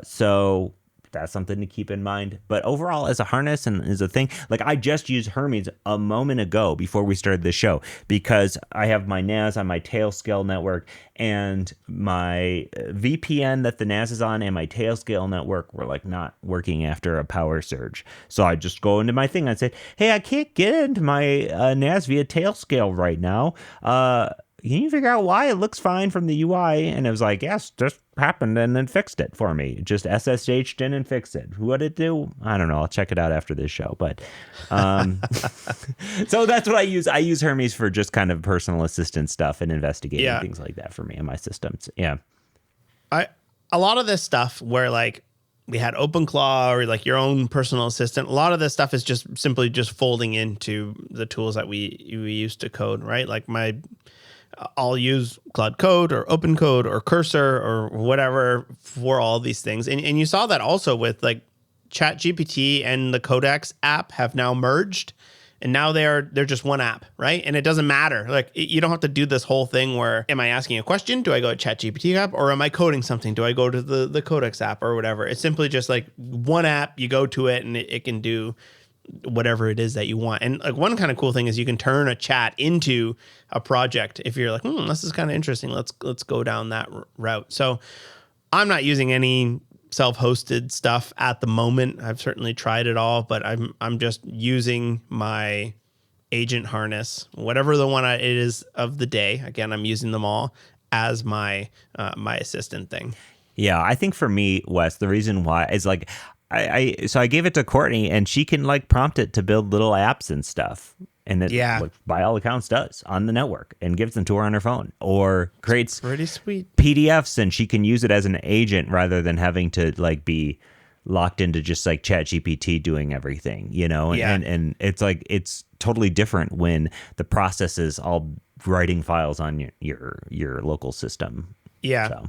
So that's something to keep in mind. But overall, as a harness and as a thing, like I just used Hermes a moment ago before we started the show because I have my NAS on my Tailscale network, and my VPN that the NAS is on and my Tailscale network were like not working after a power surge. So I just go into my thing and say, hey, I can't get into my NAS via Tailscale right now. Can you figure out why? It looks fine from the UI. And it was like, yes, just happened and then fixed it for me. Just SSH'd in and fixed it. What'd it do? I don't know. I'll check it out after this show. But so that's what I use. I use Hermes for just kind of personal assistant stuff and investigating things like that for me and my systems. Yeah. A lot of this stuff where like we had OpenClaw or like your own personal assistant, a lot of this stuff is just simply just folding into the tools that we use to code, right? Like I'll use Cloud Code or OpenCode or Cursor or whatever for all these things. And you saw that also with like ChatGPT and the Codex app have now merged, and now they're just one app, right? And it doesn't matter. Like you don't have to do this whole thing where, am I asking a question? Do I go to ChatGPT app, or am I coding something? Do I go to the Codex app or whatever? It's simply just like one app, you go to it and it can do whatever it is that you want. And like one kind of cool thing is you can turn a chat into a project if you're like, this is kind of interesting. Let's go down that route. So I'm not using any self-hosted stuff at the moment. I've certainly tried it all, but I'm just using my agent harness, whatever the one it is of the day. Again, I'm using them all as my my assistant thing. Yeah, I think for me, Wes, the reason why is like so I gave it to Courtney, and she can like prompt it to build little apps and stuff. And it, like, by all accounts, does on the network and gives them to her on her phone, or creates pretty sweet PDFs, and she can use it as an agent rather than having to like be locked into just like ChatGPT doing everything, you know? And it's like, it's totally different when the process is all writing files on your local system. Yeah. So.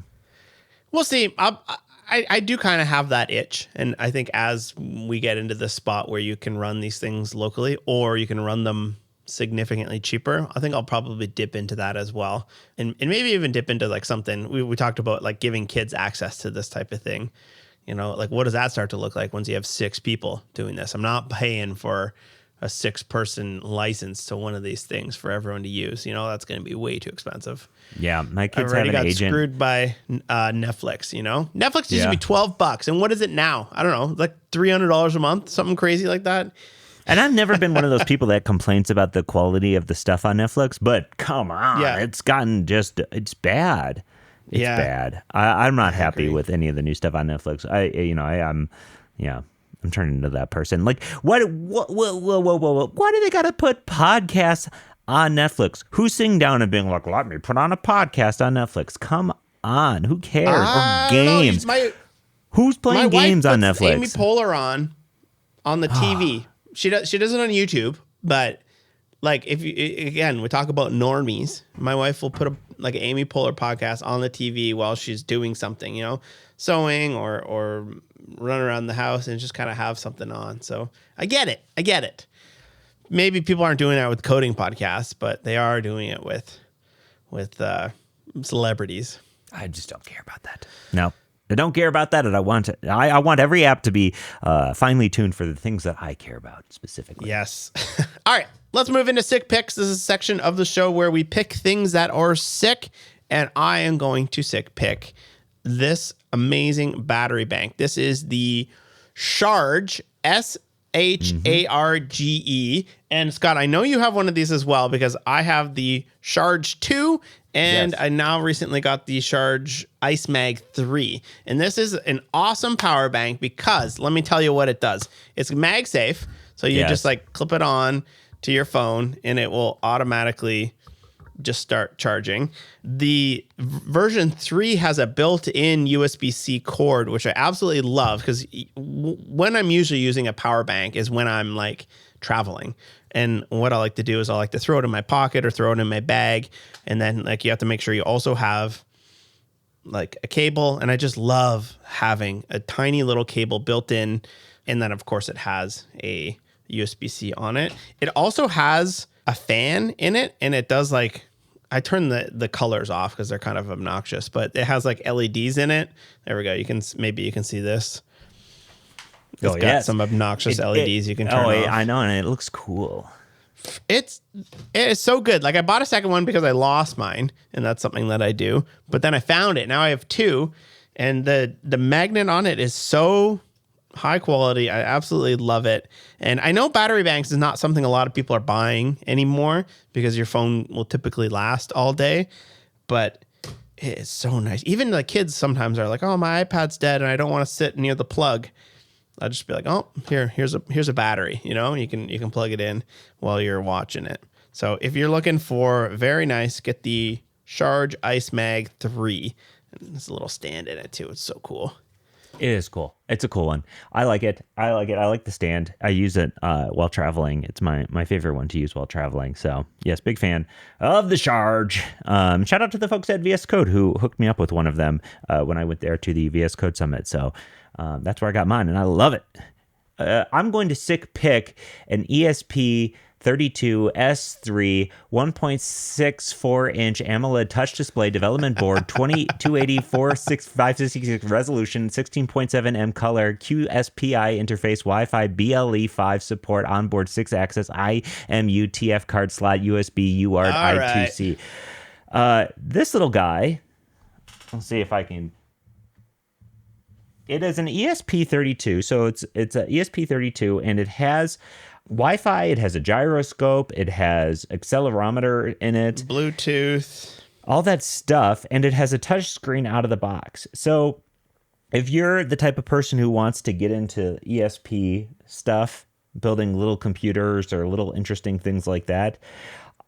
We'll see. I do kind of have that itch. And I think as we get into the spot where you can run these things locally, or you can run them significantly cheaper, I think I'll probably dip into that as well. And maybe even dip into like something we talked about, like giving kids access to this type of thing. You know, like what does that start to look like once you have 6 people doing this? I'm not paying for a 6-person license to one of these things for everyone to use. You know, that's going to be way too expensive. Yeah, my kids have an agent. Screwed by Netflix. You know, Netflix used to be $12, and what is it now? I don't know, like $300 a month, something crazy like that. And I've never been one of those people that complains about the quality of the stuff on Netflix, but come on, it's gotten it's bad. It's bad. I'm not happy with any of the new stuff on Netflix. I'm turning into that person. Like, whoa, why do they got to put podcasts on Netflix? Who's sitting down and being like, let me put on a podcast on Netflix? Come on. Who cares? Or games. Who's playing games on Netflix? Amy Poehler on the TV. She does it on YouTube, but like if you, again, we talk about normies. My wife will put an Amy Poehler podcast on the TV while she's doing something, you know, sewing or run around the house and just kind of have something on. So I get it. Maybe people aren't doing that with coding podcasts, but they are doing it with celebrities. I just don't care about that. No, I don't care about that. And I want every app to be finely tuned for the things that I care about specifically. Yes. All right, let's move into sick picks. This is a section of the show where we pick things that are sick, and I am going to sick pick this amazing battery bank. This is the Charge, Sharge. And Scott, I know you have one of these as well, because I have the Charge 2, and yes, I now recently got the Charge Ice Mag 3. And this is an awesome power bank because let me tell you what it does. It's MagSafe, so you just like clip it on to your phone and it will automatically just start charging. The version 3 has a built-in USB-C cord, which I absolutely love, because when I'm usually using a power bank is when I'm like traveling. And what I like to do is I like to throw it in my pocket or throw it in my bag. And then like you have to make sure you also have like a cable. And I just love having a tiny little cable built in. And then of course it has a USB-C on it. It also has a fan in it, and it does like, I turn the colors off because they're kind of obnoxious, but it has like LEDs in it. There we go. Maybe you can see this. It's got some obnoxious LEDs you can turn off. I know, and it looks cool. It is so good. Like I bought a second one because I lost mine, and that's something that I do. But then I found it. Now I have two, and the magnet on it is so high quality. I absolutely love it. And I know battery banks is not something a lot of people are buying anymore because your phone will typically last all day, but it is so nice. Even the kids sometimes are like, "Oh, my iPad's dead and I don't want to sit near the plug." I'll just be like, "Oh, here's a battery, you know, you can plug it in while you're watching it." So if you're looking for very nice, get the Charge Ice Mag 3. And there's a little stand in it too. It's so cool. It is cool. It's a cool one. I like it. I like the stand. I use it while traveling. It's my favorite one to use while traveling. So yes, big fan of the Charge. Shout out to the folks at VS Code who hooked me up with one of them when I went there to the VS Code Summit. So that's where I got mine, and I love it. I'm going to sick pick an ESP32S3 1.64-inch AMOLED touch display development board, 2280 566 resolution, 16.7M color, QSPI interface, Wi-Fi, BLE5 support, onboard 6-axis IMU TF card slot, USB UART I2C. This little guy, let's see if I can. It is an ESP32, so it's an ESP32, and it has Wi-Fi, it has a gyroscope, it has accelerometer in it, Bluetooth, all that stuff, and it has a touch screen out of the box. So if you're the type of person who wants to get into ESP stuff, building little computers or little interesting things like that,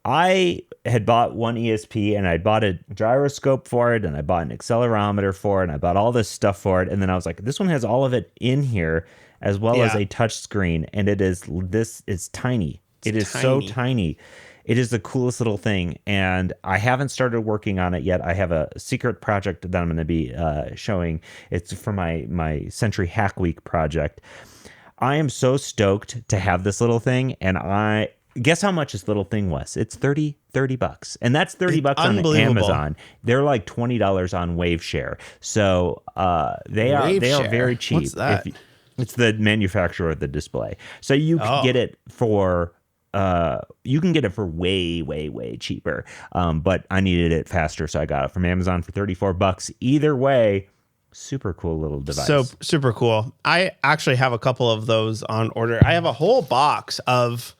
I had bought one ESP, and I bought a gyroscope for it, and I bought an accelerometer for it, and I bought all this stuff for it. And then I was like, this one has all of it in here, as well as a touch screen. And it's tiny. It's so tiny. It is the coolest little thing. And I haven't started working on it yet. I have a secret project that I'm going to be showing. It's for my Century Hack Week project. I am so stoked to have this little thing, and guess how much this little thing was? It's $30. And that's $30 on Amazon. They're like $20 on Waveshare. So they are very cheap. What's that? It's the manufacturer of the display. So you can get it for way, way, way cheaper. But I needed it faster, so I got it from Amazon for $34. Either way, super cool little device. So super cool. I actually have a couple of those on order. I have a whole box of.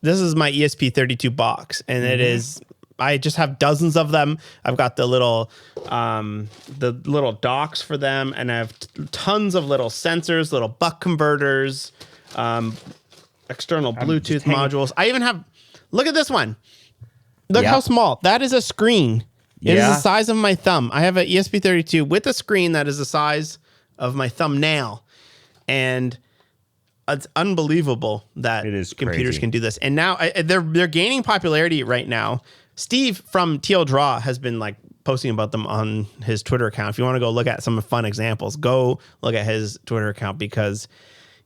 This is my ESP32 box, and it is. I just have dozens of them. I've got the little docks for them, and I have tons of little sensors, little buck converters, external Bluetooth modules. I even have. Look at this one. Look how small that is. A screen. It is the size of my thumb. I have an ESP32 with a screen that is the size of my thumbnail, and. It's unbelievable that computers can do this. And now they're gaining popularity right now. Steve from TL Draw has been like posting about them on his Twitter account. If you want to go look at some fun examples, go look at his Twitter account because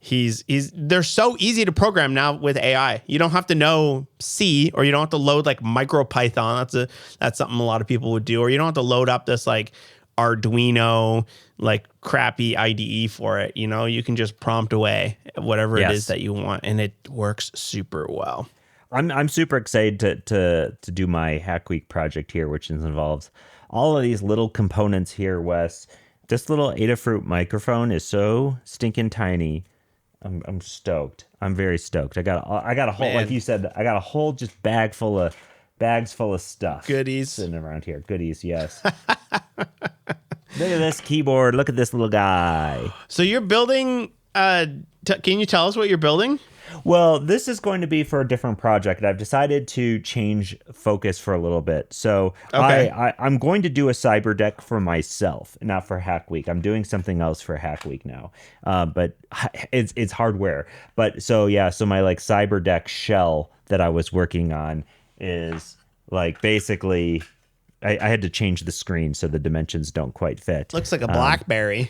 they're so easy to program now with AI. You don't have to know C, or you don't have to load like MicroPython. That's something a lot of people would do. Or you don't have to load up this like Arduino like crappy IDE for it. You can just prompt away whatever it is that you want, and it works super well. I'm super excited to do my Hack Week project here, which involves all of these little components here, Wes. This little Adafruit microphone is so stinking tiny. I'm stoked. I'm very stoked. I got a whole, like you said, I got a whole just bags full of stuff. Goodies sitting around here. Goodies, yes. Look at this keyboard. Look at this little guy. So you're building. Can you tell us what you're building? Well, this is going to be for a different project. I've decided to change focus for a little bit. So okay. I'm going to do a cyber deck for myself, not for Hack Week. I'm doing something else for Hack Week now, but it's hardware. But so my like cyber deck shell that I was working on is like basically I had to change the screen so the dimensions don't quite fit. Looks like a BlackBerry.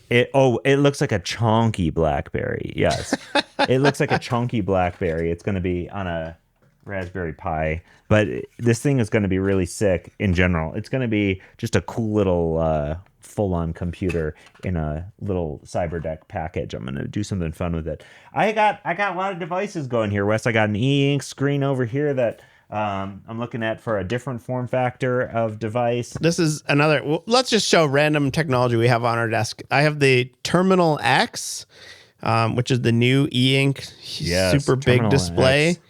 It looks like a chonky BlackBerry. Yes. It looks like a chunky BlackBerry. It's going to be on a Raspberry Pi, but this thing is going to be really sick in general. It's going to be just a cool little full-on computer in a little CyberDeck package. I'm going to do something fun with it. I got a lot of devices going here, Wes. I got an e-ink screen over here that I'm looking at for a different form factor of device. This is another. Let's just show random technology we have on our desk. I have the Terminal X, which is the new e-ink super big display. X.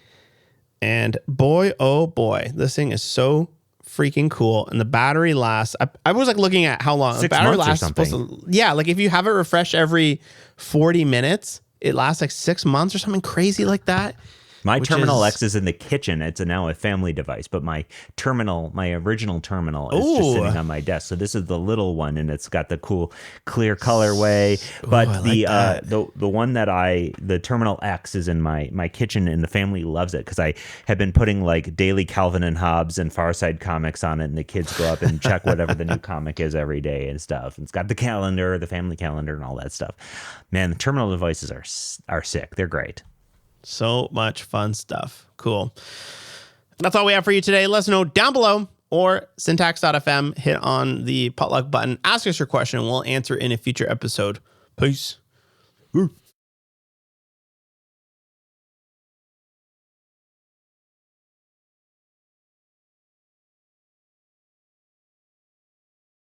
And boy, oh boy, this thing is so freaking cool. And the battery lasts. I was like looking at how long 6 the battery months lasts. or something. Like if you have it refresh every 40 minutes, it lasts like 6 months or something crazy like that. My Terminal X is in the kitchen. It's now a family device, but my original terminal is just sitting on my desk. So this is the little one, and it's got the cool clear colorway. But the one the Terminal X is in my kitchen, and the family loves it because I have been putting like daily Calvin and Hobbes and Far Side comics on it, and the kids go up and check whatever the new comic is every day and stuff. And it's got the calendar, the family calendar, and all that stuff. Man, the terminal devices are sick. They're great. So much fun stuff. Cool. That's all we have for you today. Let us know down below or syntax.fm. Hit on the potluck button. Ask us your question. We'll answer in a future episode. Peace. Woo.